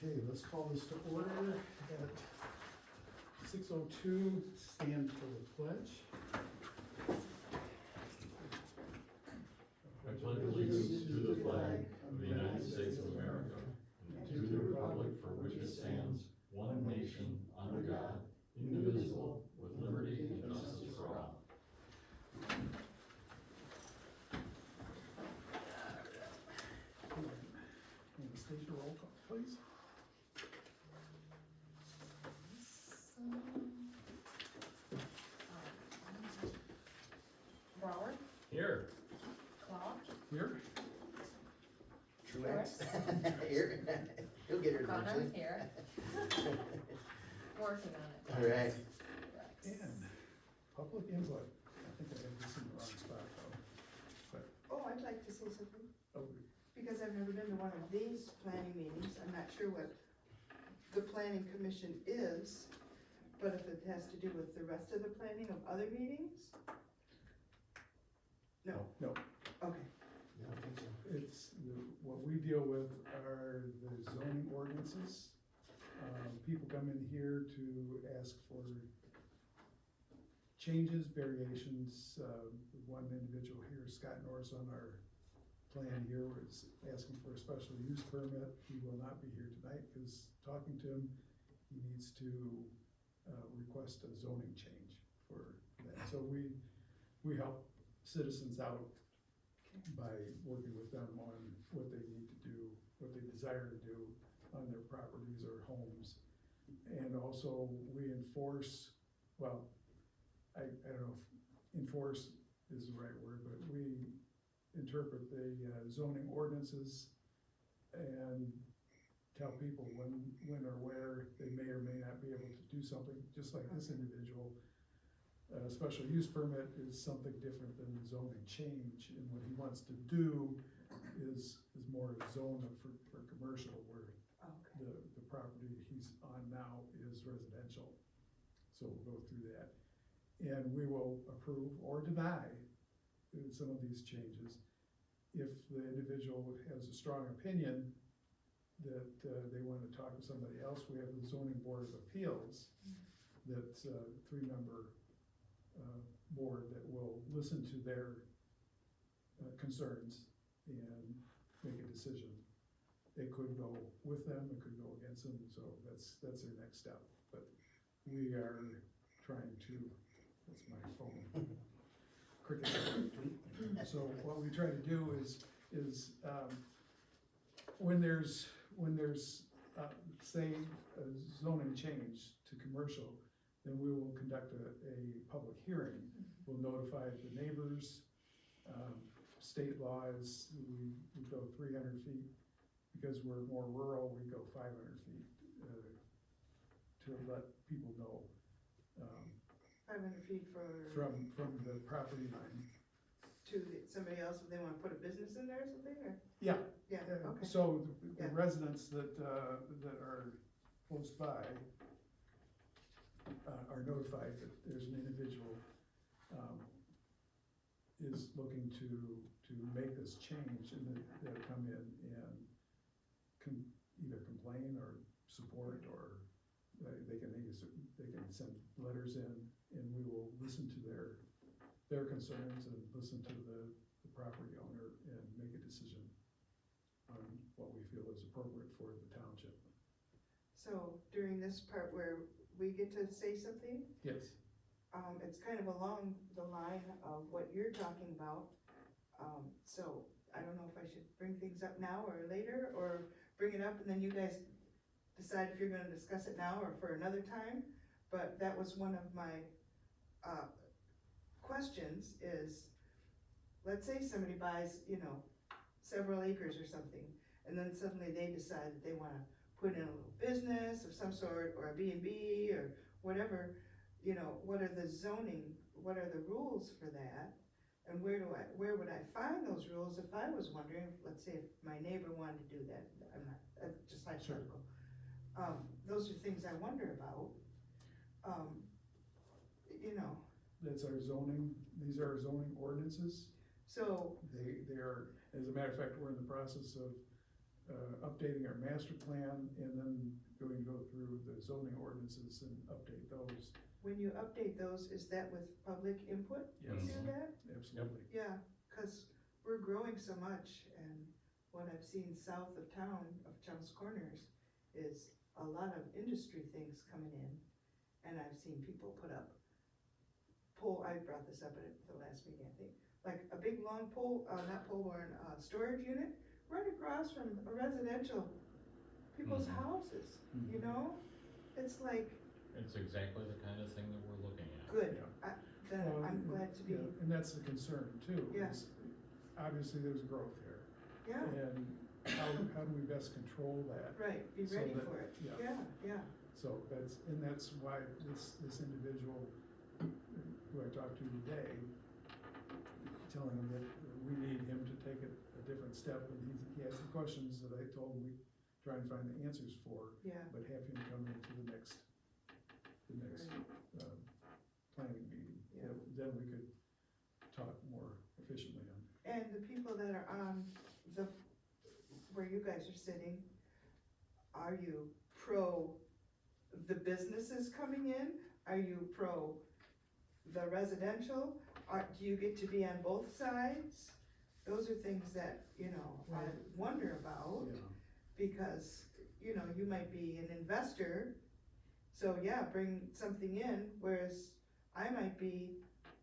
Okay, let's call this to order at 6:02, stand for the pledge. I pledge allegiance to the flag of the United States of America and to the republic for which it stands, one nation, under God, indivisible, with liberty and justice for all. And state your roll call, please. Brower, Here. Cloud, Here. Truex. Here, he'll get her Connor eventually. here. Working on it. All right. And public input. I think I have this in the wrong spot though. Oh, I'd like to say something, Oh, because I've never been to one of these planning meetings, I'm not sure what the planning commission is, but if it has to do with the rest of the planning of other meetings? No, no, okay, I don't think so. it's, what we deal with are the zoning ordinances. People come in here to ask for changes, variations. One individual here, Scott Norris, on our plan here, was asking for a special use permit. He will not be here tonight because talking to him, he needs to request a zoning change for that. So we help citizens out by working with them on what they need to do, what they desire to do on their properties or homes. And also we enforce, well, I don't know if enforce is the right word, but we interpret the zoning ordinances and tell people when or where they may or may not be able to do something, just like this individual. A special use permit is something different than zoning change, and what he wants to do is more zone for commercial, where okay. the property he's on now is residential. So we'll go through that. And we will approve or deny some of these changes. If the individual has a strong opinion that they want to talk to somebody else, we have the zoning board of appeals, that's a 3-member board that will listen to their concerns and make a decision. It could go with them, it could go against them, so that's their next step. But we are trying to, that's my phone, cricket. So what we try to do is when there's say a zoning change to commercial, then we will conduct a public hearing. We'll notify the neighbors. State law is we go 300 feet. Because we're more rural, we go 500 feet to let people know 500 feet for, from the property line. to somebody else, if they wanna put a business in there or something, or? Yeah. Yeah, okay, So the Yeah. residents that are close by are notified that there's an individual is looking to make this change, and they'll come in and either complain or support, or they can send letters in, and we will listen to their concerns and listen to the property owner and make a decision on what we feel is appropriate for the township. so during this part where we get to say something, Yes. it's kind of along the line of what you're talking about. So I don't know if I should bring things up now or later, or bring it up and then you guys decide if you're gonna discuss it now or for another time. But that was one of my, questions is, let's say somebody buys, several acres or something, and then suddenly they decide that they wanna put in a little business of some sort, or a B&B, or whatever, what are the zoning, what are the rules for that? And where would I find those rules if I was wondering, let's say if my neighbor wanted to do that, I'm not, just hypothetical. Those are things I wonder about. That's our zoning, these are our zoning ordinances. So, They are, as a matter of fact, we're in the process of updating our master plan and then going to go through the zoning ordinances and update those. When you update those, is that with public input? Yes, Do that? absolutely. Yeah, cause we're growing so much, and what I've seen south of town, of Chums Corners, is a lot of industry things coming in. And I've seen people put up I brought this up at the last meeting, I think, like a big long not pole barn, storage unit, right across from a residential, people's Mhm. houses, you know? It's like, It's exactly the kind of thing that we're looking at. good, Yeah. then Well, I'm glad to be, yeah, and that's the concern too. Yeah. is Obviously, there's growth here. yeah, And how do we best control that? right, be So ready that- for it, yeah. yeah. So that's why this individual who I talked to today, telling him that we need him to take a different step, and he has some questions that I told him we try and find the answers for, Yeah, but have him come into the next right, planning meeting. Yeah. Then we could talk more efficiently on. and the people that are on where you guys are sitting, are you pro the businesses coming in? Are you pro the residential? Do you get to be on both sides? Those are things that, you know, I Well, wonder about, because, you know, you might be an investor, so yeah, bring something in, whereas I might be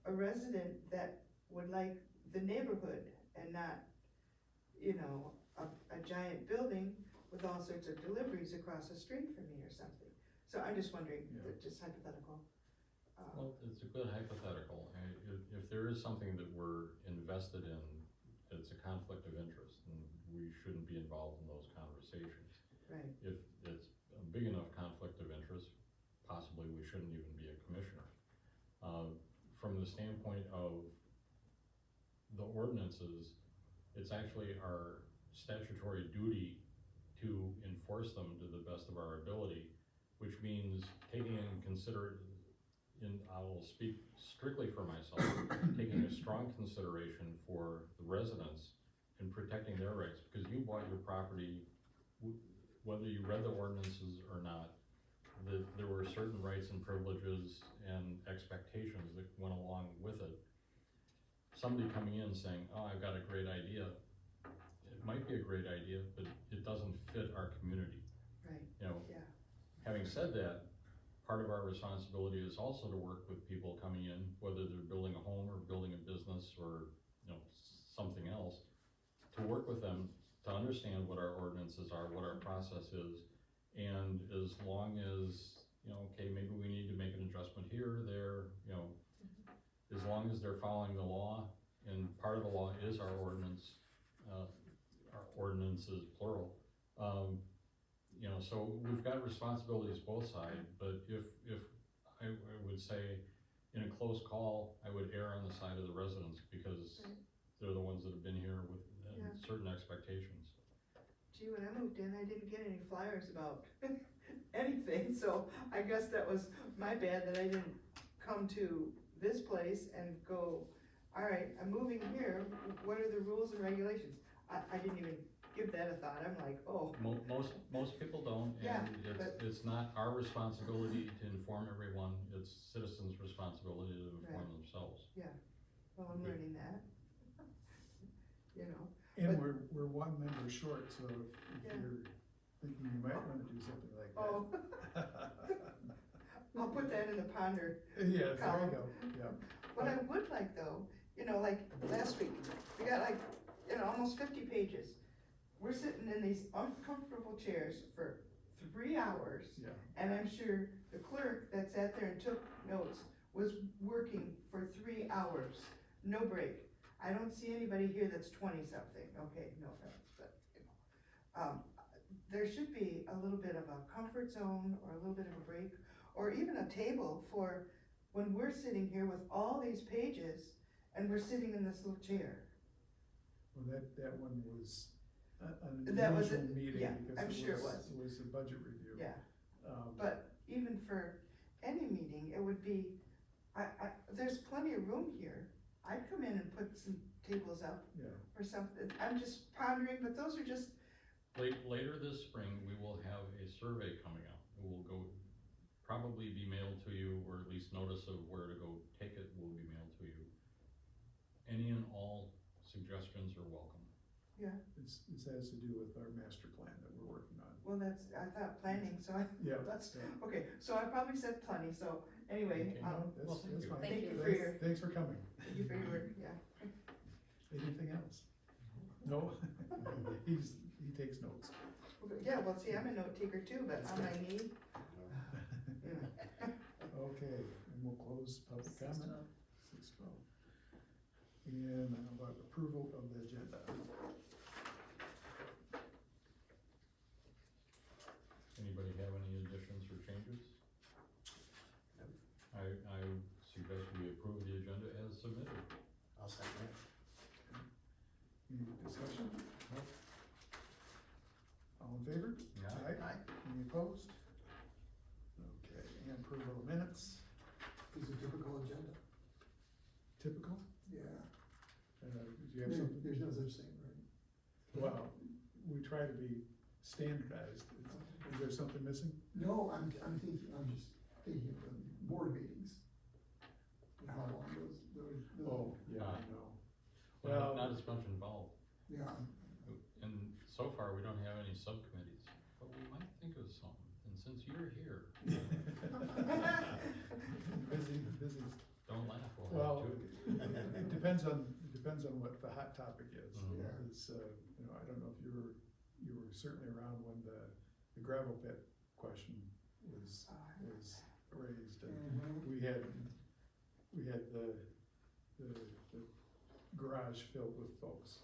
a resident that would like the neighborhood and not, you know, a giant building with all sorts of deliveries across the street from me or something. So I'm just wondering, Yeah. just hypothetical. Well, it's a good hypothetical. If there is something that we're invested in, it's a conflict of interest, and we shouldn't be involved in those conversations. Right, If it's a big enough conflict of interest, possibly we shouldn't even be a commissioner. From the standpoint of the ordinances, it's actually our statutory duty to enforce them to the best of our ability, which means taking I will speak strictly for myself, taking a strong consideration for the residents and protecting their rights, because you bought your property, whether you read the ordinances or not, there were certain rights and privileges and expectations that went along with it. Somebody coming in saying, oh, I've got a great idea, it might be a great idea, but it doesn't fit our community. right, You know, yeah, having said that, part of our responsibility is also to work with people coming in, whether they're building a home or building a business or, you know, something else, to work with them to understand what our ordinances are, what our process is, and as long as, you know, okay, maybe we need to make an adjustment here or there, you know, as long as they're following the law, and part of the law is our ordinance, our ordinances plural, you know, so we've got responsibilities both sides, but if I would say, in a close call, I would err on the side of the residents, because Right. they're the ones that have been here with Yeah. certain expectations. gee, when I moved in, I didn't get any flyers about anything, so I guess that was my bad that I didn't come to this place and go, all right, I'm moving here, what are the rules and regulations? I didn't even give that a thought, I'm like, oh, Most people don't, Yeah, and but- it's not our responsibility to inform everyone, it's citizens' responsibility to inform Right. themselves. well, I'm learning that. You know, And But- we're one member short, so if Yeah. you're thinking you might wanna do something like that. oh, I'll put that in the ponder. Yeah, there column. you go, yeah. What I would like though, you know, like last week, we got like, you know, almost 50 pages. We're sitting in these uncomfortable chairs for 3 hours, Yeah, and I'm sure the clerk that sat there and took notes was working for 3 hours, no break. I don't see anybody here that's 20-something, okay, no offense, but, you know. There should be a little bit of a comfort zone, or a little bit of a break, or even a table for when we're sitting here with all these pages, and we're sitting in this little chair. well, that one was an That was unusual it, meeting, yeah, because I'm sure it it was a budget review. Yeah, Um, but even for any meeting, it would be, there's plenty of room here. I'd come in and put some tables up Yeah, or something, I'm just pondering, but those are just Later this spring, we will have a survey coming out. It will go, probably be mailed to you, or at least notice of where to go take it will be mailed to you. Any and all suggestions are welcome. It has to do with our master plan that we're working on. Well, I thought planning, so Yeah. that's, yeah. okay, so I probably said plenty, so anyway, Okay. No, Well, that's, thank that's you. fine. Thank you for your- Thanks for coming. thank you for your work, yeah. Anything else? No? He takes notes. Okay, yeah, well, see, I'm a note taker too, but on my knee, you know. Okay, and we'll close public comment. 6:12. And how about approval of the agenda? Anybody have any additions or changes? I suggest we approve the agenda as submitted. I'll second it. Any discussion? No? All in favor? Aye. Aye. Any opposed? Okay, and approval of minutes, Is a typical agenda? typical? Yeah. Do you have something? There's no such thing, right? Well, we try to be standardized. Is there something missing? No, I'm just thinking of the board meetings. And how long those. Oh, yeah, I Ah. know. Well, Well- not as much involved. Yeah, And so far, we don't have any subcommittees, but we might think of something. And since you're here, Busy. don't laugh, we'll Well, have two. it depends on what the hot topic is. Mhm. Yeah. It's, you know, I don't know if you were certainly around when the gravel pit question was raised, and Mhm. we had the garage filled with folks.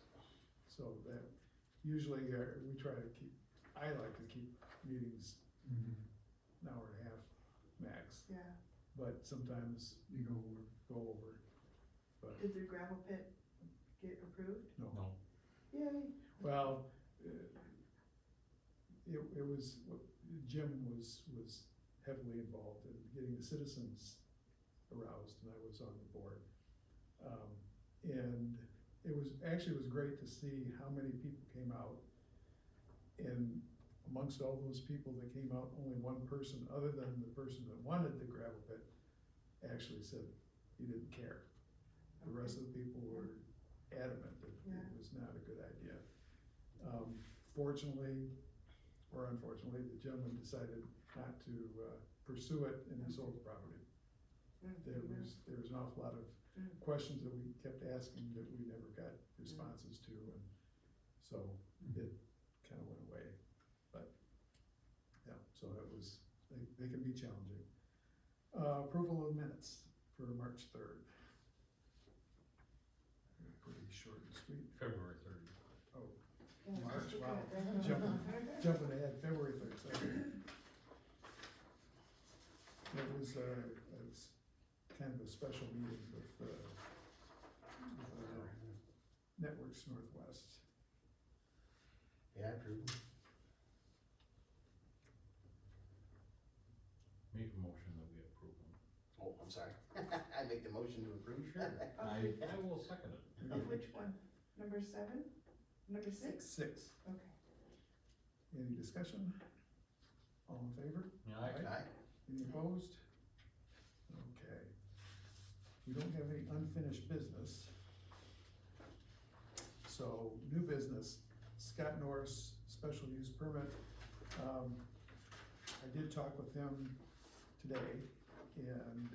So that, usually, we try to keep, I like to keep meetings an hour and a half max, Yeah, but sometimes You go over. go over. But, did the gravel pit get approved? no. No, Yay. Well, it was, Jim was heavily involved in getting the citizens aroused, and I was on the board. And it was great to see how many people came out. And amongst all those people that came out, only one person, other than the person that wanted the gravel pit, actually said he didn't care. The rest of the people were adamant that Yeah. it was not a good idea. Fortunately, or unfortunately, the gentleman decided not to pursue it, and he sold the property. There was an awful lot of questions that we kept asking that we never got responses to, and so it kind of went away. But, yeah, so it was, they can be challenging. Approval of minutes for March 3rd. Pretty short and sweet. February 3rd. March, wow. Jumping ahead, February 3rd, sorry. It was kind of a special meeting with Networks Northwest. Yeah, I approve. Make a motion that we approve them. Oh, I'm sorry. I make the motion to approve. I will second it. Of which one? Number 7? Number 6? 6. Okay. Any discussion? All in favor? Yeah, Aye. Any opposed? Okay. We don't have any unfinished business. So, new business, Scott Norris, special use permit. I did talk with him today, and,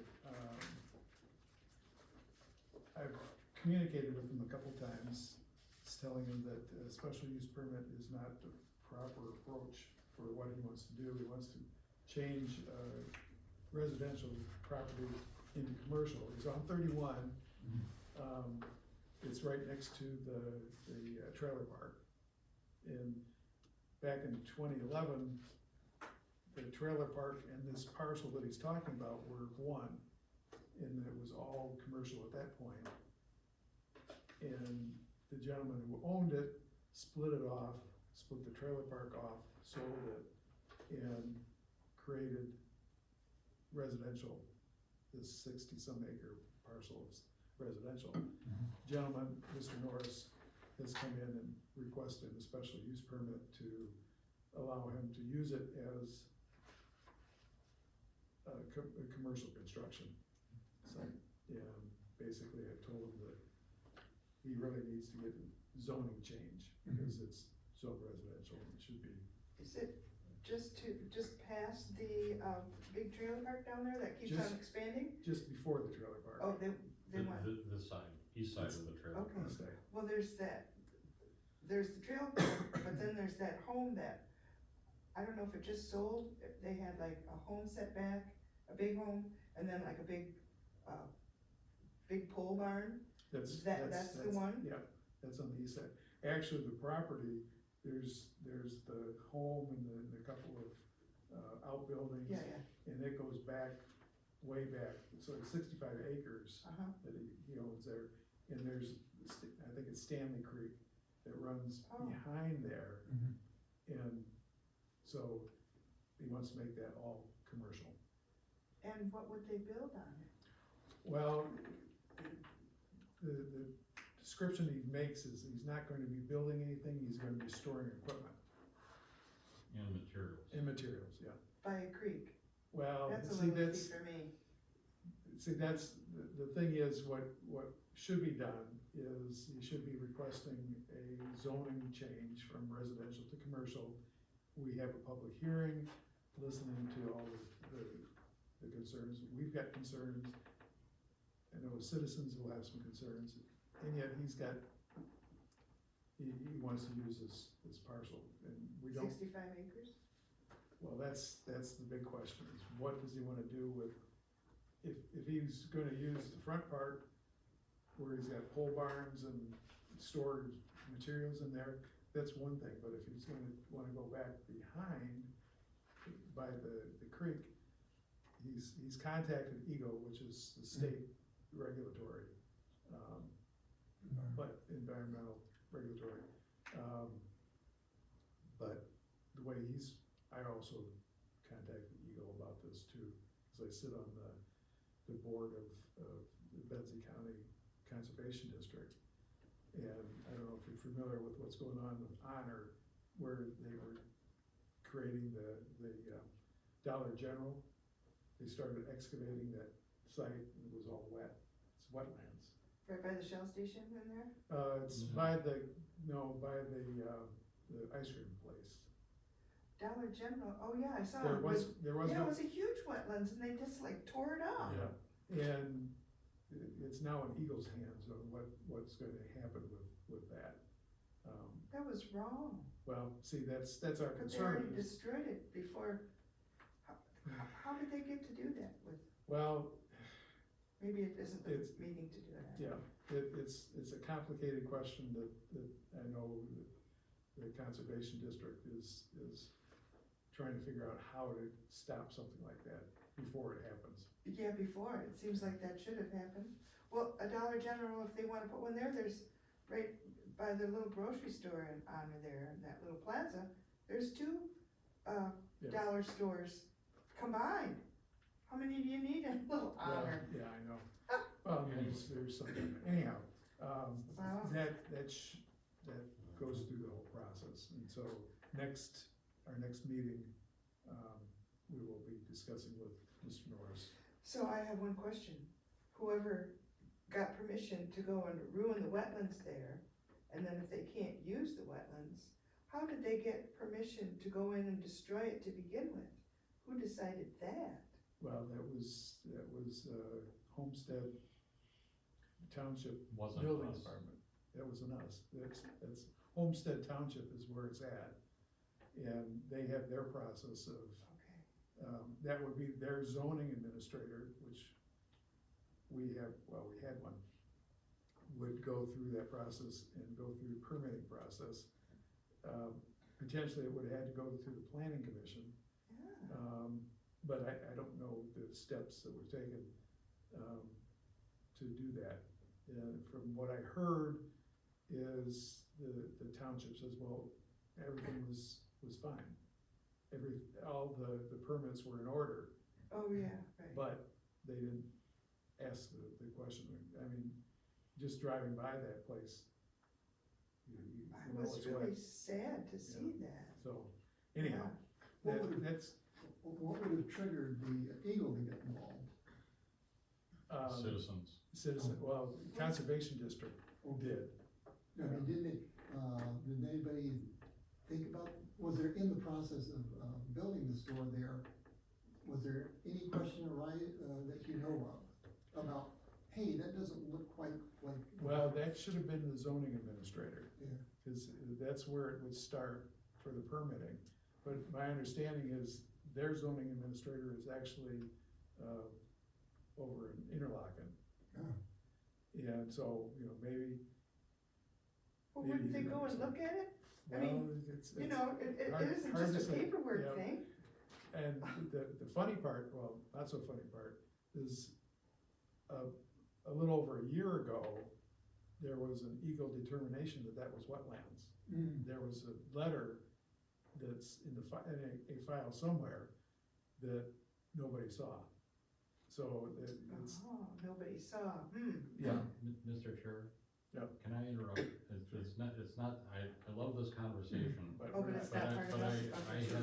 I've communicated with him a couple times, telling him that a special use permit is not the proper approach for what he wants to do. He wants to change, residential property into commercial. He's on 31. It's right next to the trailer park. And back in 2011, the trailer park and this parcel that he's talking about were one, and it was all commercial at that point. And the gentleman who owned it split it off, split the trailer park off, sold it, and created residential, this 60-some acre parcel of residential. Gentleman, Mr. Norris, has come in and requested a special use permit to allow him to use it as a commercial construction site. And basically I told him that he really needs to get zoning change because it's zone residential and it should be. Is it just past the, big trailer park down there that keeps on Just- expanding? Just before the trailer park. Oh, they want, This side, east side of the trailer. okay. East side. Well, there's the trailer park, but then there's that home that, I don't know if it just sold, they had like a home setback, a big home, and then like a big pole barn. That's the one? Yeah, that's on the east side. Actually, the property, there's the home and then a couple of, outbuildings. Yeah, yeah, And it goes back, way back, so it's 65 acres uh-huh, that he owns there. And there's, I think it's Stanley Creek that runs Oh. behind there. Mhm. And so he wants to make that all commercial. and what would they build on it? Well, the description he makes is he's not going to be building anything, he's gonna be storing equipment And materials. and materials, yeah. By a creek, Well, that's a see, little that's, iffy for me. the thing is, what should be done is you should be requesting a zoning change from residential to commercial. We have a public hearing, listening to all the concerns. We've got concerns. I know citizens will have some concerns, and yet he wants to use this parcel, and we don't. 65 acres? Well, that's the big question, is what does he wanna do with, if he's gonna use the front part where he's got pole barns and stored materials in there, that's one thing, but if he's gonna wanna go back behind by the creek, he's contacted EGO, which is the state regulatory, but environmental regulatory. But the way I also contacted EGO about this too, cause I sit on the board of the Benzie County Conservation District. And I don't know if you're familiar with what's going on with Honor, where they were creating the Dollar General. They started excavating that site and it was all wet, it's wetlands. Right by the Shell station in there? It's Mhm. by the ice cream place. Dollar General, oh yeah, I saw There it. was Yeah, it no, was a huge wetlands and they just like tore it up. yeah, and it's now in Eagle's hands on what's gonna happen with that. That was wrong. Well, see, that's our But they concern already is, destroyed it before. How did they get to do that with, well, maybe it isn't the It's- meeting to do that. yeah, it's a complicated question that I know the Conservation District is trying to figure out how to stop something like that before it happens. Yeah, before, it seems like that should have happened. Well, a Dollar General, if they wanna put one there, there's right by the little grocery store in Honor there, in that little plaza, there's two, Yeah. dollar stores combined. How many do you need in Little Well, Honor? yeah, I know. Well, there's something, anyhow, Wow. that goes through the whole process. And so our next meeting, we will be discussing with Mr. Norris. So I have one question. Whoever got permission to go and ruin the wetlands there, and then if they can't use the wetlands, how did they get permission to go in and destroy it to begin with? Who decided that? Well, that was Homestead Township Wasn't Building us. Department. That wasn't us. That's Homestead Township is where it's at. And they have their process of, Okay, that would be their zoning administrator, which we had one, would go through that process and go through the permitting process. Potentially it would have had to go through the planning commission, yeah. but I don't know the steps that were taken, to do that. From what I heard is the township says, well, everything was fine. All the permits were in order, Oh, yeah, right. but they didn't ask the question. I mean, just driving by that place, what's It's what. really sad to see that. So, anyhow, What would've- that's, What would have triggered the Eagle to get involved? Citizens. citizen, well, Conservation District did. I mean, did anybody think about, was there in the process of, building the store there, was there any question arise, that you know of, about, hey, that doesn't look quite like. Well, that should have been the zoning administrator. Yeah. Cause that's where it would start for the permitting. But my understanding is their zoning administrator is actually, over in Interlochen. Yeah. And so, maybe, Well, Maybe wouldn't they you go and know, look at it? I well, mean, it's. You know, it hard- isn't hard to just a say. paperwork Yeah. thing. And the funny part, well, not so funny part, is, a little over a year ago, there was an Eagle determination that was wetlands. Mm. There was a letter that's in in a file somewhere that nobody saw. So it's, Oh, nobody saw, yeah, Mr. Chair? Yeah. Can I interrupt? It's not, I love this conversation. but. Oh, we're but it's not- not part of But us. I Okay, sure.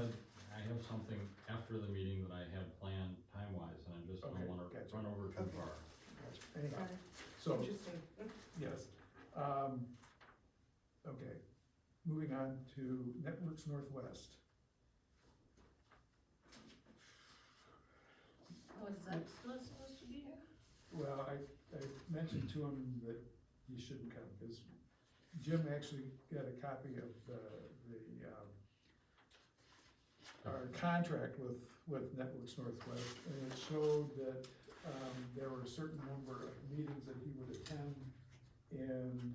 have something after the meeting that I have planned time-wise, and I just don't Okay, wanna gotcha. run over too Okay. far. Gotcha. Anyhow, Sorry. so, Interesting. yes, okay, moving on to Networks Northwest. Oh, is that still supposed to be here? Well, I mentioned to him that he shouldn't come, because Jim actually got a copy of our contract with Networks Northwest, and it showed that, there were a certain number of meetings that he would attend, and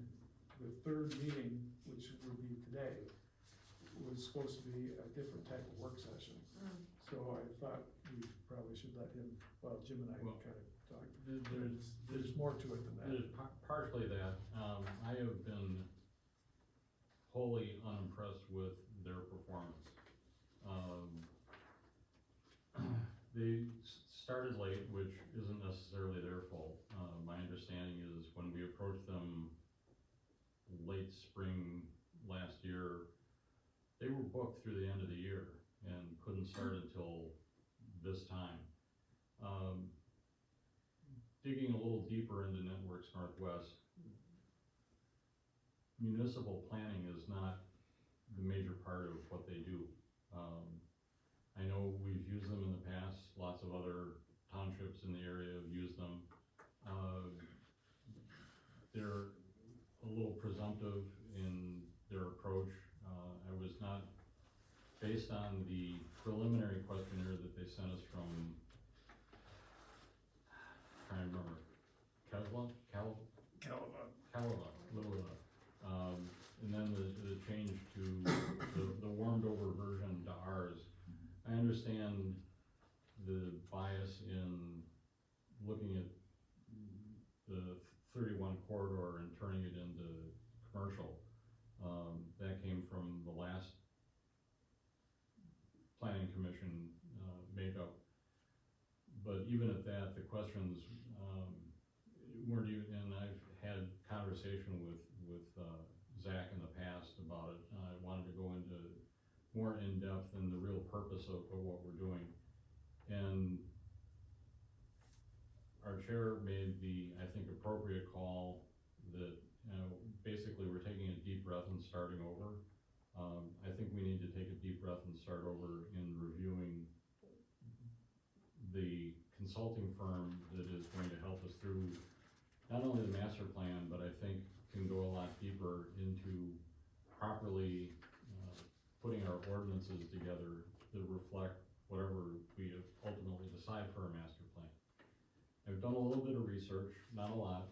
the third meeting, which would be today, was supposed to be a different type of work session. So I thought we probably should let him, well, Jim and I Well, kind of talked. There's There's more to it than that. There's partially that, I have been wholly unimpressed with their performance. They started late, which isn't necessarily their fault. My understanding is when we approached them late spring last year, they were booked through the end of the year and couldn't start until this time. Digging a little deeper into Networks Northwest, municipal planning is not the major part of what they do. I know we've used them in the past, lots of other townships in the area have used them. They're a little presumptive in their approach. I was not, based on the preliminary questionnaire that they sent us from, trying to remember, Calava, and then the change to the warmed over version to ours. I understand the bias in looking at the 31 corridor and turning it into commercial. That came from the last planning commission makeup. But even at that, the questions weren't even, and I've had conversation with Zach in the past about it. I wanted to go into more in depth in the real purpose of what we're doing. And our chair made the, I think, appropriate call that, basically we're taking a deep breath and starting over. I think we need to take a deep breath and start over in reviewing the consulting firm that is going to help us through not only the master plan, but I think can go a lot deeper into properly putting our ordinances together that reflect whatever we ultimately decide for our master plan. I've done a little bit of research, not a lot.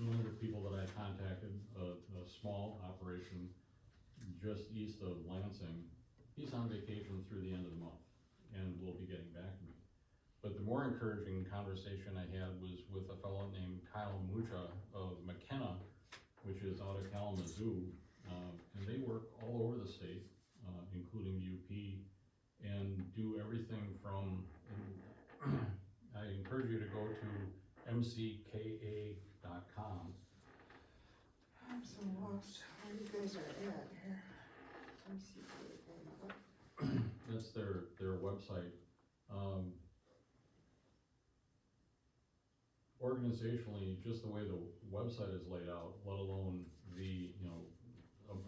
One of the people that I contacted, a small operation just east of Lansing, he's on vacation through the end of the month and will be getting back to me. But the more encouraging conversation I had was with a fellow named Kyle Mucha of McKenna, which is out of Kalamazoo, and they work all over the state, including UP, and do everything from, I encourage you to go to mcka.com. I'm so lost. so where you guys are at here. Let me see. That's their website. Organizationally, just the way the website is laid out, let alone the,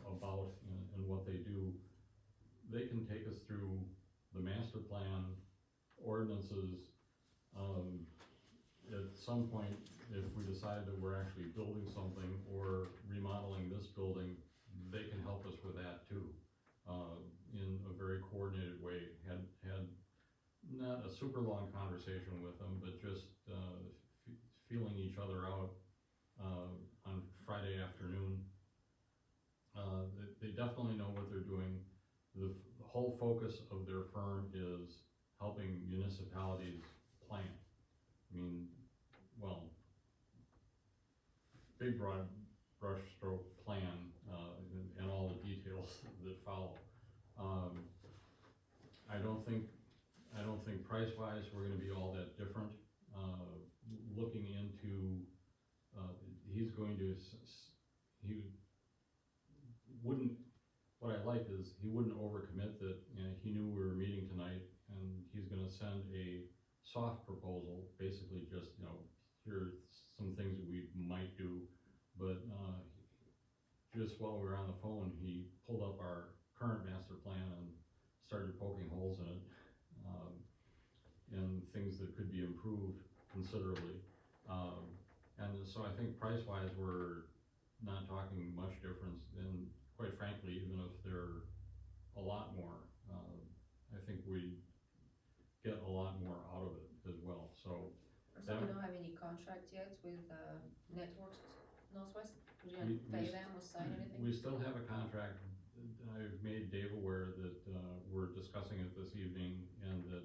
about and what they do, they can take us through the master plan, ordinances. At some point, if we decide that we're actually building something or remodeling this building, they can help us with that too, in a very coordinated way. Had not a super long conversation with them, but just feeling each other out on Friday afternoon. They definitely know what they're doing. The whole focus of their firm is helping municipalities plan. I mean, well, big broad brush stroke plan, and all the details that follow. I don't think price-wise we're gonna be all that different. Looking into, he's going to, he wouldn't, what I like is he wouldn't overcommit that, he knew we were meeting tonight and he's gonna send a soft proposal, basically just, here are some things that we might do, but, just while we were on the phone, he pulled up our current master plan and started poking holes in it, and things that could be improved considerably. And so I think price-wise, we're not talking much difference, and quite frankly, even if they're a lot more, I think we get a lot more out of it as well, so. So we don't have any contract yet with Networks Northwest? We didn't pay them or sign anything? We still have a contract. I've made Dave aware that, we're discussing it this evening, and that,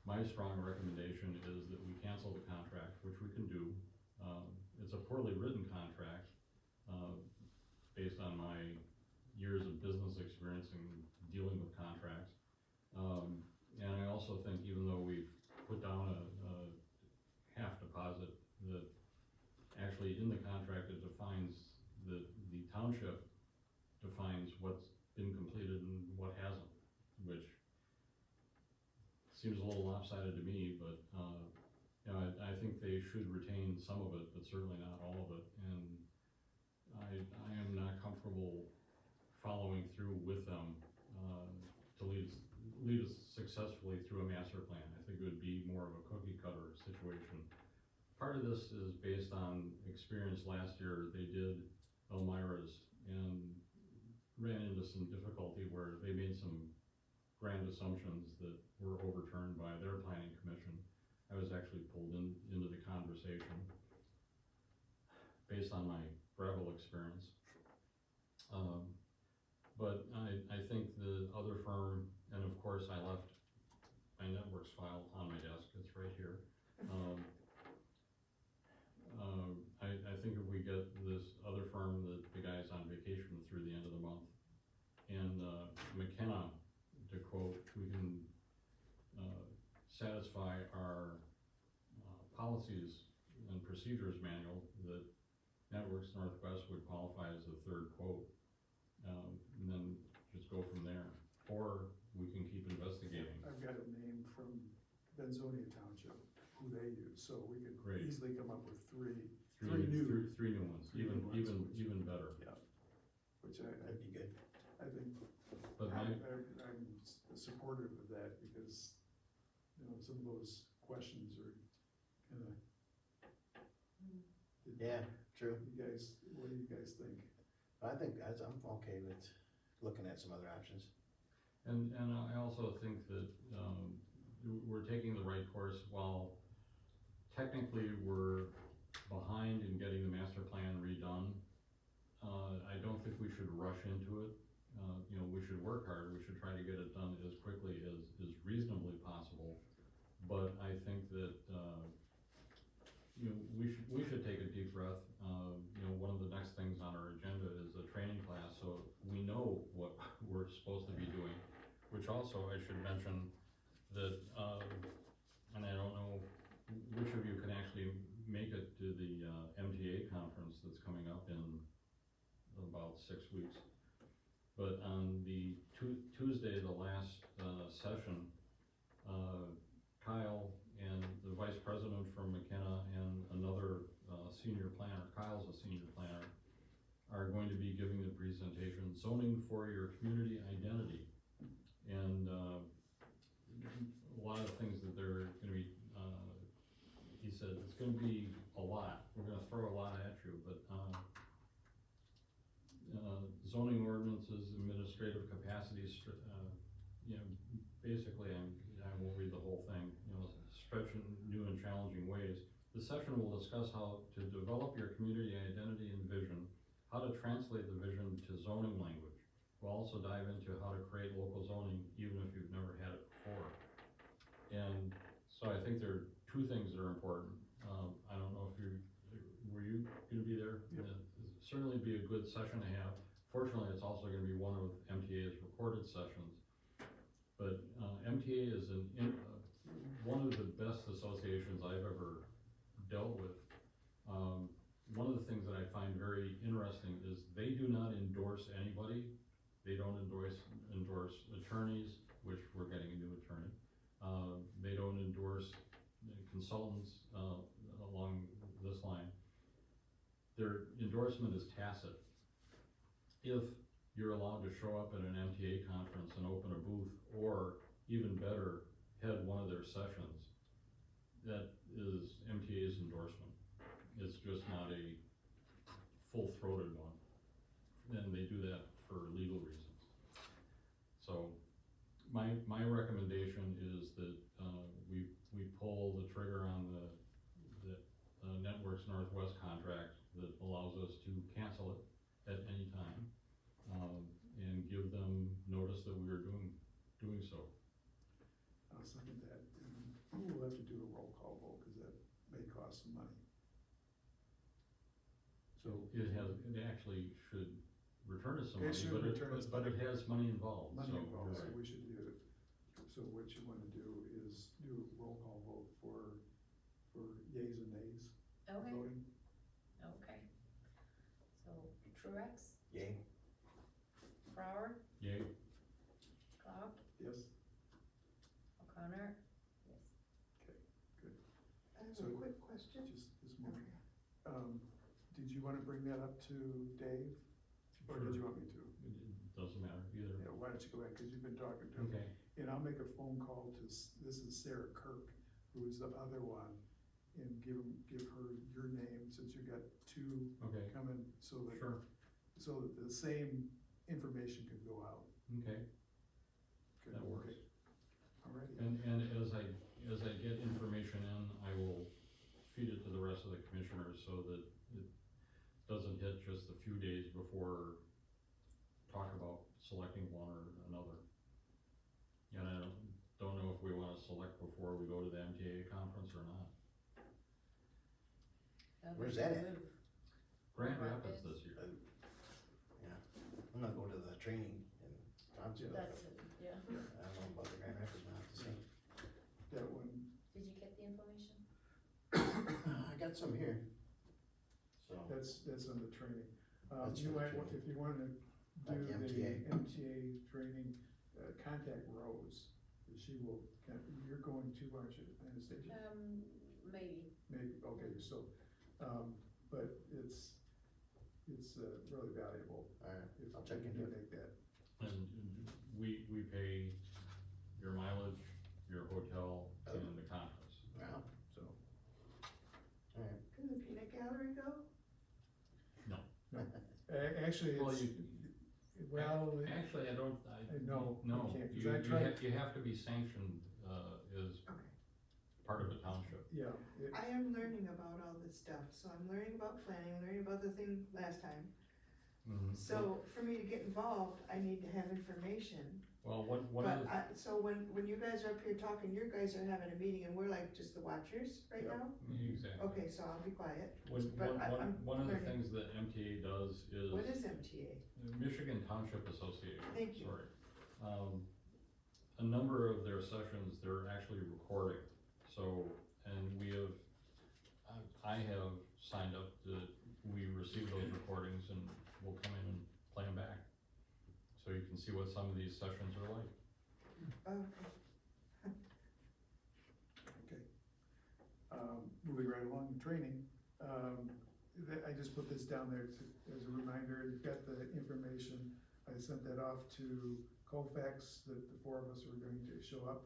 my strong recommendation is that we cancel the contract, which we can do. It's a poorly written contract, based on my years of business experience in dealing with contracts. And I also think even though we've put down a half deposit, that actually in the contract it defines that the township defines what's been completed and what hasn't, which seems a little lopsided to me, but, I think they should retain some of it, but certainly not all of it, and I am not comfortable following through with them, to lead us successfully through a master plan. I think it would be more of a cookie cutter situation. Part of this is based on experience last year. They did Elmira's and ran into some difficulty where they made some grand assumptions that were overturned by their planning commission. I was actually pulled into the conversation based on my Breville experience. But I think the other firm, and of course I left my Networks file on my desk, it's right here. I think if we get this other firm that the guy's on vacation through the end of the month, and McKenna, to quote, we can satisfy our policies and procedures manual that Networks Northwest would qualify as the third quote, and then just go from there, or we can keep investigating. I've got a name from Benzonia Township, who they use, so we could Great. easily come up with three Three new, new ones, Three new ones, even better. which That'd be good. I think But I'm my, supportive of that, because, some of those questions are kinda. Yeah, true. You guys, what do you guys think? I think I'm okay with looking at some other options. and I also think that, we're taking the right course. While technically we're behind in getting the master plan redone, I don't think we should rush into it. We should work hard, we should try to get it done as quickly as reasonably possible, but I think that, we should take a deep breath. One of the next things on our agenda is a training class, so we know what we're supposed to be doing, which also I should mention that, and I don't know which of you can actually make it to the MTA conference that's coming up in 6 weeks. But on the Tuesday, the last, session, Kyle and the vice president from McKenna and another, senior planner, Kyle's a senior planner, are going to be giving the presentation, Zoning for Your Community Identity. And, a lot of things that they're gonna be, he said, it's gonna be a lot, we're gonna throw a lot at you, but, zoning ordinances, administrative capacities, basically, I won't read the whole thing, stretch in new and challenging ways. The session will discuss how to develop your community identity and vision, how to translate the vision to zoning language. We'll also dive into how to create local zoning, even if you've never had it before. And so I think there are two things that are important. I don't know if were you gonna be there? Yep. Certainly be a good session to have. Fortunately, it's also gonna be one of MTA's recorded sessions. But, MTA is one of the best associations I've ever dealt with. One of the things that I find very interesting is they do not endorse anybody. They don't endorse attorneys, which we're getting a new attorney. They don't endorse consultants, along this line. Their endorsement is tacit. If you're allowed to show up at an MTA conference and open a booth, or even better, head one of their sessions, that is MTA's endorsement. It's just not a full-throated one. And they do that for legal reasons. So, my recommendation is that, we pull the trigger on the Networks Northwest contract that allows us to cancel it at any time, and give them notice that we are doing so. I'll second that, and we'll have to do a roll call vote, cause that may cost some money. So. It actually should return us some It money, should return us but it has money involved, Money so. involved, so right. we should do it. So what you wanna do is do a roll call vote for yays and nays Okay, voting. okay. So Truax, Yay. Brower, Yay. Clark, Yes, O'Connor, yes. I have So- a quick question. just one. Okay. Did you wanna bring that up to Dave, or did you want me to? It doesn't matter either. Yeah, why don't you go ahead, cause you've been talking to him. Okay, And I'll make a phone call to, this is Sarah Kirk, who is the other one, and give her your name, since you got two okay, coming, so that, sure, so that the same information can go out. okay, Good, that works. okay. Alrighty. And as I get information in, I will feed it to the rest of the commissioners so that it doesn't hit just a few days before talk about selecting one or another. And I don't know if we wanna select before we go to the MTA conference or not. That'd Where's be that a at? move. Grand Grand Rapids Rapids. this year. Yeah, I'm gonna go to the training in Thompson. That's it, yeah. I don't know about the Grand Rapids, I'll have to see. That one, Did you get the information? I got some here. So, that's on the training. That's You for the might, training. if you wanna do Like the MTA. MTA training, contact Rose, she will, you're going to, aren't you, Anastasia? Maybe. Maybe, okay, so, but it's really valuable. alright, If I'll check you into can it. make that. And we pay your mileage, your hotel, and the conference, Wow, so. alright. Can the peanut gallery go? Actually, Well, it's, you, well, actually, I don't, no, you no, can't, 'cause you, I tried- you have to be sanctioned, as Okay. part of a township. yeah, I am learning about all this stuff, so I'm learning about planning, learning about the thing last time. So for me to get involved, I need to have information. Well, one of But the, so when you guys are up here talking, you guys are having a meeting and we're like just the watchers right Yeah. now? exactly. Okay, so I'll be quiet. One But I'm one of the learning. things that MTA does is. What is MTA? Michigan Township Association. Thank you. Sorry. A number of their sessions, they're actually recording, so, and we have, I have signed up to, we receive those recordings and we'll come in and play back. So you can see what some of these sessions are like. Okay. Okay. Moving right along to training, I just put this down there as a reminder, you've got the information. I sent that off to Colfax, that the four of us were going to show up,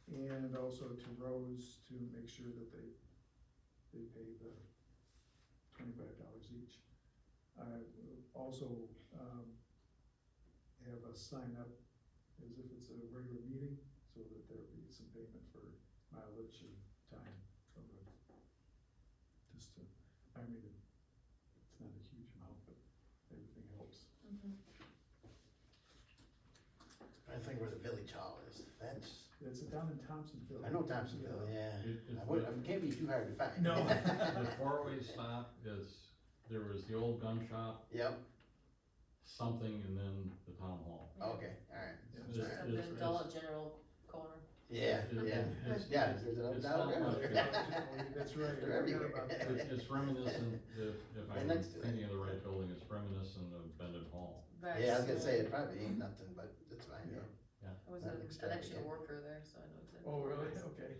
and also to Rose to make sure that they pay the $25 each. I also, have us sign up as if it's a regular meeting, so that there'll be some payment for mileage and time of it. Just to, I mean, it's not a huge amount, but everything helps. I think where the village hall is, It's down in Thompsonville. I know Thompsonville, yeah. It's It can't be too hard to find. No. The four-way stop is, there was the old gun shop, Yep, something, and then the town hall. okay, alright. Just at the Dollar General corner. Yeah, yeah, It's- yeah, there's a it's dollar not general. much. That's right. They're I forgot everywhere. about that. It's reminiscent, if Right I'm next to it. thinking of the right building, it's reminiscent of Bendon Hall. Very Yeah, I was gonna say, similar. it probably ain't nothing, but it's fine, yeah. I was Not an extravagant. actual worker there, so I know exactly. Oh, what it really? is. Okay.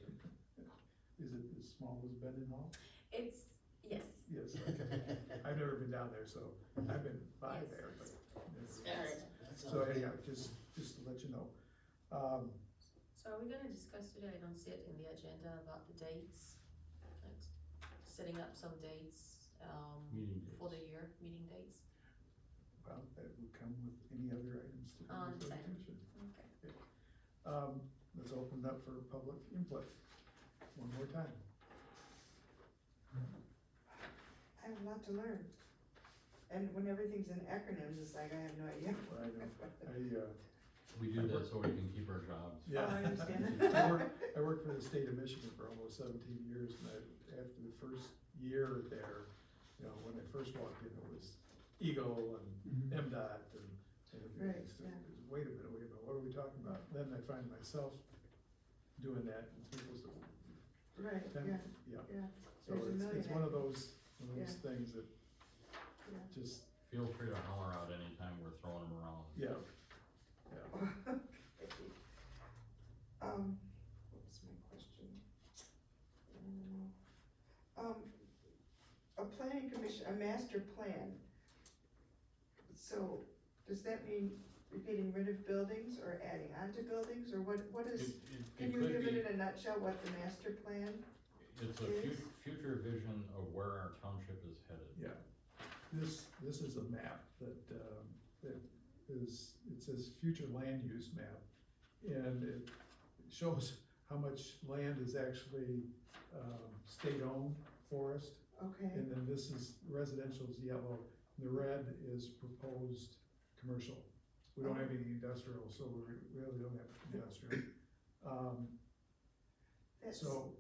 Is it as small as Bendon Hall? It's, yes. Yes, okay. I've never been down there, so I've been by Yes, there, but. it's never- very- That So sounds anyhow, good. just to let you know. So are we gonna discuss today, I don't see it in the agenda, about the dates? Like setting up some dates, Meeting for the dates. year, meeting dates? Well, that would come with any other items to do On with the 10. commission. Okay. Let's open it up for public input one more time. I have a lot to learn. And when everything's in acronyms, it's like, I have no idea. Well, I know, We do that so we can keep our jobs. yeah. Oh, I understand. I worked for the state of Michigan for almost 17 years, and after the first year there, you know, when I first walked in, it was Eagle and MDOT and everything. Right, So, yeah. wait a minute, what are we talking about? Then I find myself doing that, and people say, Right, Ten- yeah, yeah. yeah, So There's a it's million one of those Yeah. things that yeah. just, Feel free to holler out anytime we're throwing them around. yeah, What was my question? A planning commission, a master plan. So, does that mean you're getting rid of buildings or adding onto buildings, or what is, can you could give be- it in a nutshell what the master plan? It's a is? future vision of where our township is headed. yeah. This is a map that is, it says future land use map. And it shows how much land is actually, state-owned forest. Okay, And then this is, residential is yellow, the red is proposed commercial. We don't have any industrial, so we really don't have industrial. that's, So,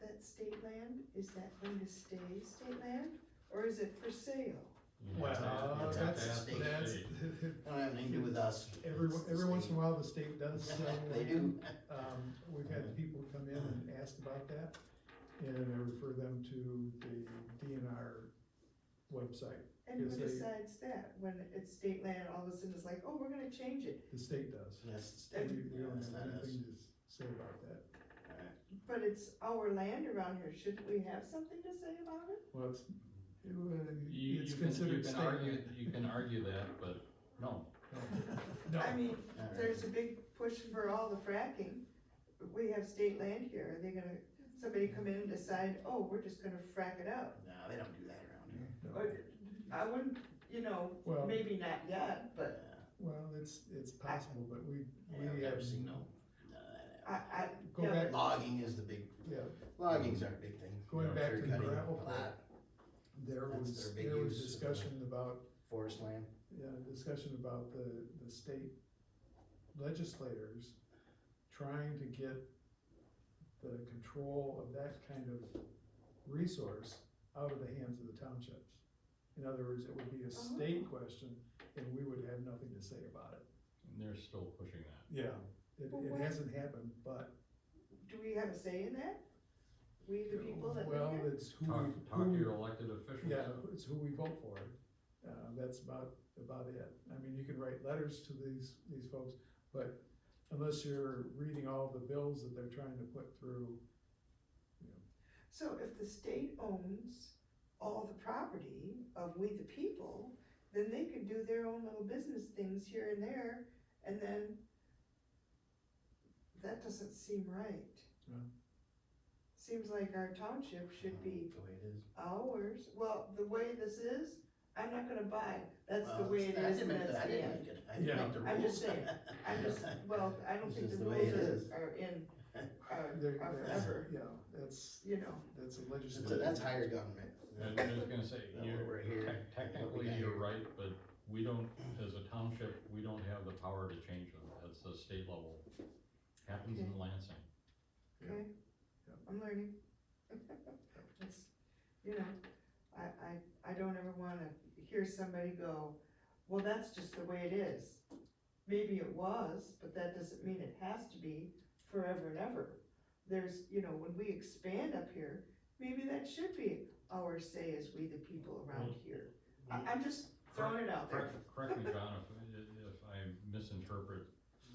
that state land, is that going to stay state land, or is it for sale? You well, have to ask- that's- you have to ask the that's, state. Don't have anything to do with us. every It's the once in a state. while, the state does sell. They do. We've had people come in and ask about that, and I refer them to the DNR website. And who Yes, they- decides that, when it's state land, all of a sudden it's like, oh, we're gonna change it, The state does. That's the state. We don't That's have not us. anything to say about that. but it's our land around here, shouldn't we have something to say about it? Well, it's You it's can, considered you state. can argue, you can argue that, but no. No, I mean, All right. there's a big push for all the fracking, we have state land here, are they gonna, somebody come in and decide, oh, we're just gonna frack it out? No, they don't do that around here. no. Or, I wouldn't, Well, maybe not yet, but well, it's possible, but we I've never have, seen none of that. I, Go yeah, back- Logging is the big, yeah, logging's our big thing. Going back to the Clear cutting, gravel a lot, there That's was, their big there was use. discussion about, forest land. discussion about the state legislators trying to get the control of that kind of resource out of the hands of the townships. In other words, it would be a state question, and we would have nothing to say about it. And they're still pushing that. Yeah. It Well, what- hasn't happened, but, do we have a say in that? We, the people that well, live here? it's who Talk, we, talk to your elected officials. yeah, it's who we vote for. That's about it. I mean, you can write letters to these folks, but unless you're reading all the bills that they're trying to put through, you know, So if the state owns all the property of we the people, then they can do their own little business things here and there, and then that doesn't seem right. Yeah. Seems like our township should be The way it is. ours. Well, the way this is, I'm not gonna buy. That's the Well, way it I is, didn't and make that's I the didn't end. make it, I didn't Yeah. make the rules. I'm just saying, well, I don't It's think just the the way rules it is. are in, they're, are forever, yeah, that's you know. a legislative. That's higher government. I was gonna say, That's you're, what we're here. technically, got you're here. right, but we don't, as a township, we don't have the power to change them, that's the state level. Happens in Lansing. Okay, Yeah. I'm learning. It's, you know, I don't ever wanna hear somebody go, well, that's just the way it is. Maybe it was, but that doesn't mean it has to be forever and ever. There's, you know, when we expand up here, maybe that should be our say as we the people around here. I'm just throwing it out there. Correct me, John, if I misinterpret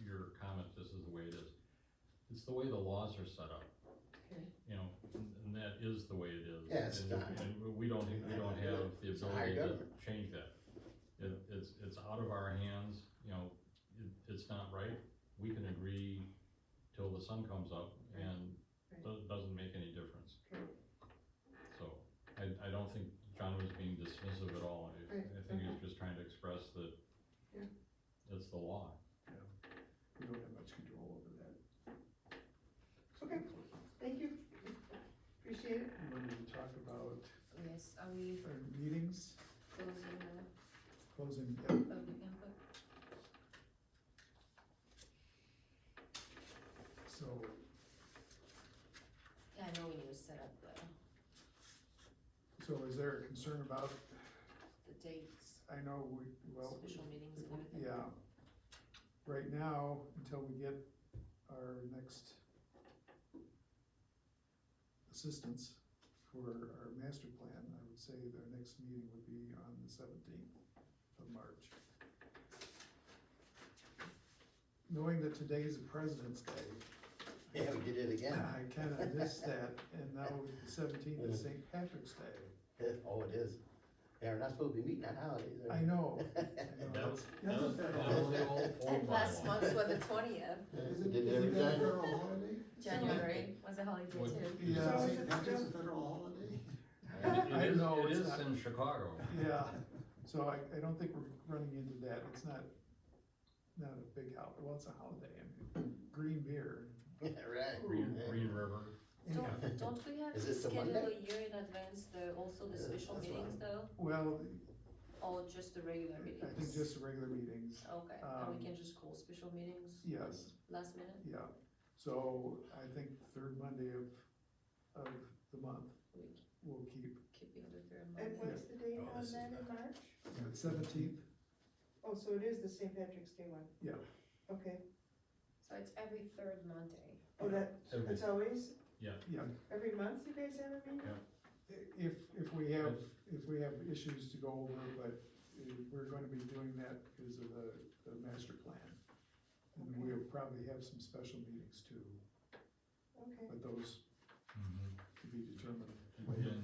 your comment, this is the way it is. It's the way the laws are set up. Okay. You know, and that is the way it is. Yeah, it's And- not- And we don't have the It's a higher ability to government. change that. It's out of our hands, you know, it's not right. We can agree till the sun comes up and Right. doesn't make any difference. Okay. So, I don't think John was being dismissive at all. Right, I think he was just trying to express that Yeah. it's the law. We don't have much control over that. Okay, thank you. Appreciate it. We wanted to talk about Yes, are we our meetings, closing closing, the public input? so, Yeah, I know we need to set up so is there a concern about, the dates, I know well. special meetings and everything. Yeah. Right now, until we get our next assistance for our master plan, I would say their next meeting would be on the 17th of March. Knowing that today is President's Day, Yeah, we did it again. I kinda missed that, and now the 17th is St. Patrick's Day. Oh, it is. Yeah, we're not supposed to be meeting on holidays. are I we? know, That was, That's a federal that was the holiday. old And last bylaw. month was the 20th, Isn't, Did it every isn't that a time. federal holiday? January was a holiday What- too. Yeah. So is St. it Patrick's a still- federal holiday? I know It it's is not- in Chicago. yeah, so I don't think we're running into that, it's not a big well, it's a holiday, I mean, green beer. Yeah, right. Green Yeah. River. Don't we have Is to this the schedule Monday? a year in advance, also the Yeah, special that's meetings fine. though, Well, or just the regular meetings? I think just the regular meetings, Okay, and we um, can just call special meetings yes, last minute? yeah, so I think third Monday of the month, We we'll keep, keeping the third And Monday. what's the date Oh, on this is that in not- March? 17th, Oh, so it is the St. Patrick's Day one? Yeah. Okay, So it's every third Monday. oh, that's always, yeah, every month you guys have a meeting? Yeah. if we have issues to go over, but we're gonna be doing that because of the master plan. And Okay. we'll probably have some special meetings too, Okay, but those to be determined And later.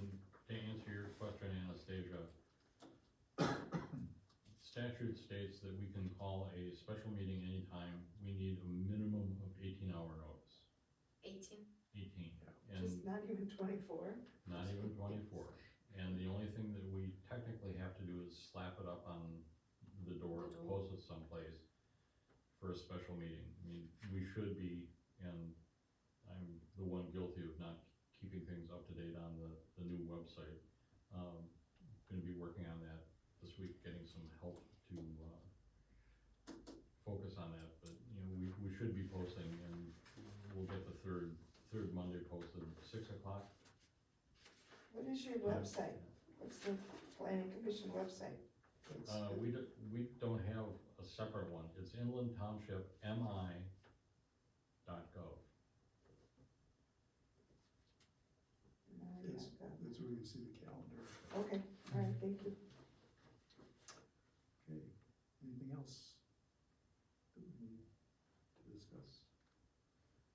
to answer your question, Anastasia, statute states that we can call a special meeting anytime. We need a minimum of 18-hour notice, 18? 18, just and not even 24? not even 24. And the only thing that we technically have to do is slap it up on the door, The door. post it someplace for a special meeting. I mean, we should be, and I'm the one guilty of not keeping things up to date on the new website. Gonna be working on that this week, getting some help to, focus on that, but, you know, we should be posting, and we'll get the third Monday posted, 6 o'clock. What is your website? What's the planning commission website? That's- We don't have a separate one, it's inlandtownshipmi.gov. That's where you see the calendar. Okay, all right, thank you. else that we need to discuss?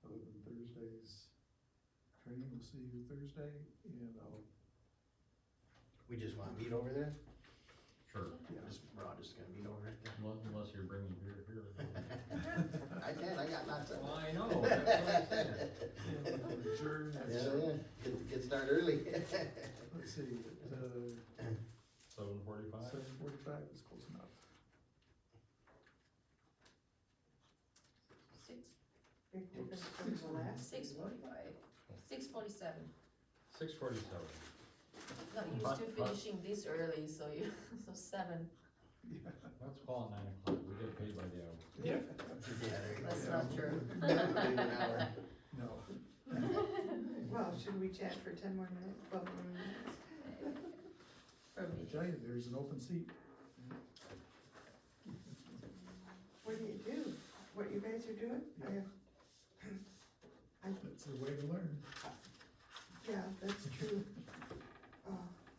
Other than Thursday's training, we'll see you Thursday, and I'll, We just wanna meet over there? Sure, We're all just gonna meet over it there? unless you're bringing beer here. I can, I got lots of. Well, I know, that's what I said. adjourn at, Yeah, get started early. let's see, at, 7:45? 7:45 is close enough. Big difference from the last. 6:45, 6:47. 6:47. Not used to finishing this early, so you, so 7. Let's call it 9 o'clock, we get paid by the hour. Yeah. Yeah, there you go. That's not true. Maybe an hour. No, Well, should we chat for 10 more minutes, 12 more minutes? For I me. tell you, there's an open seat. What do you do? What you guys are doing? It's the way to learn. Yeah, that's true.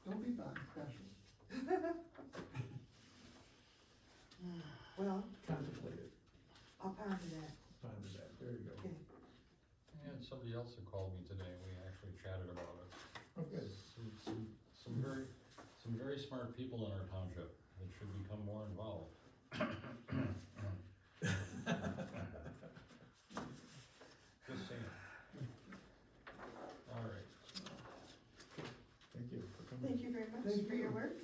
Don't be bad, special. Well, Contemplate it, I'll ponder that. ponder that, there you go. Okay. And somebody else had called me today, and we actually chatted about it. Okay, Some very smart people in our township that should become more involved. Just saying. All right. thank you for coming. Thank you very much Thank for your you. work.